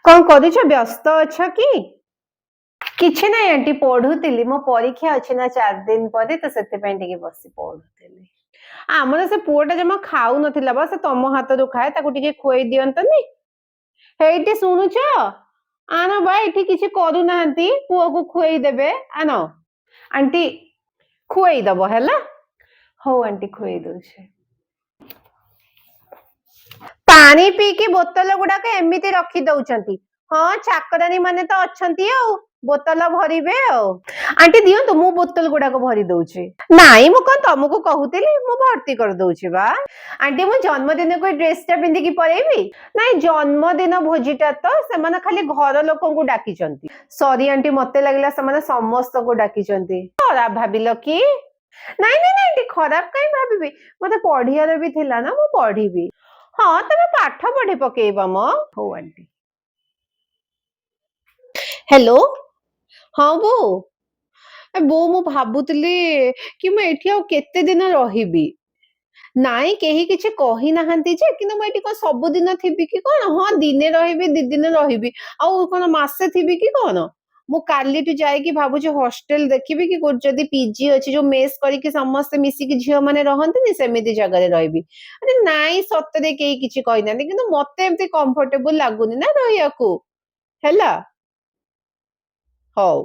କଣ କରୁଛ? ବ୍ୟସ୍ତ ଅଛ କି? କିଛି ନାହିଁ ଆଣ୍ଟି, ପଢୁଥିଲି। ମୋ ପରୀକ୍ଷା ଅଛି ନା 4 ଦିନ ପରେ, ତ ସେଥିପାଇଁ ଟିକେ ବସି ପଢୁଥିଲି। ଆମର ସେ ପୁଅଟା ଜମା ଖାଉନଥିଲା ବା, ସେ ତମ ହାତରୁ ଖାଏ। ତାକୁ ଟିକେ ଖୁଆଇ ଦିଅନ୍ତନି। ହେଇଟି ଶୁଣୁଛ? ଆଣ ବା, ଏଠି କିଛି କରୁନାହାନ୍ତି, ପୁଅକୁ ଖୁଆଇ ଦେବେ। ଆଣ ଆଣ୍ଟି, ଖୁଆଇ ଦବ ହେଲା। ହଉ ଆଣ୍ଟି, ଖୁଆଇ ଦଉଛି। ପାଣି ପିଇକି ବୋତଲ ଗୁଡାକ ଏମିତି ରଖି ଦଉଛନ୍ତି। ହଁ, ଚାକରାଣୀ ମାନେ ତ ଅଛନ୍ତି ଆଉ, ବୋତଲ ଭରିବେ ଆଉ। ଆଣ୍ଟି ଦିଅନ୍ତୁ, ମୁଁ ବୋତଲ ଗୁଡାକ ଭରି ଦଉଛି। ନାଇଁ, ମୁଁ କଣ ତମକୁ କହୁଥିଲି, ମୁଁ ଭର୍ତ୍ତି କରିଦଉଛି ବା। ଆଣ୍ଟି, ମୁଁ ଜନ୍ମଦିନକୁ ଡ୍ରେସ ଟା ପିନ୍ଧିକି ପଳେଇବି? ନାଇଁ, ଜନ୍ମଦିନ ଭୋଜିଟା ତ, ସେମାନେ ଖାଲି ଘର ଲୋକଙ୍କୁ ଡାକିଛନ୍ତି। ସରି ଆଣ୍ଟି, ମତେ ଲାଗିଲା ସେମାନେ ସମସ୍ତଙ୍କୁ ଡାକିଛନ୍ତି। ଖରାପ ଭାବିଲ କି? ନାଇଁ ନାଇଁ ନାଇଁ, ଖରାପ କାଇଁ ଭାବିବି? ମତେ ପଢିବାର ବି ଥିଲା ନା, ମୁଁ ପଢିବି। ହଁ, ତମେ ପାଠ ପଢି ପକେଇବ ମ। ହଉ ଆଣ୍ଟି। ହ୍ୟାଲୋ। ହଁ ବୋଉ। ବୋଉ, ମୁଁ ଭାବୁଥିଲି କି ମୁଁ ଏଠି ଆଉ କେତେ ଦିନ ରହିବି। ନାଇଁ, କେହି କିଛି କହିନାହାନ୍ତି ଯେ, କିନ୍ତୁ ମୁଁ ଏଠି କଣ ସବୁଦିନ ଥିବି କି କଣ? ହଁ, ଦିନେ ରହିବି, 2 ଦିନ ରହିବି। ଆଉ କଣ ମାସେ ଥିବି କି କଣ? ମୁଁ କାଲିଠୁ ଯାଇକି ଭାବୁଛି ହଷ୍ଟେଲ ଦେଖିବି କି ଯଦି ପିଜି ଅଛି, ଯୋଉ ମେସ୍ କରିକି ସମସ୍ତେ ମିଶିକି ଝିଅ ମାନେ ରହନ୍ତିନି, ସେମିତି ଜାଗାରେ ରହିବି। ଆରେ ନାଇଁ, ସତରେ କେହି କିଛି କହିନାହାନ୍ତି, କିନ୍ତୁ ମତେ ଏମିତି କମ୍ଫର୍ଟେବୁଲ ଲାଗୁନି ନା ରହିବାକୁ। ହେଲା। ହଉ।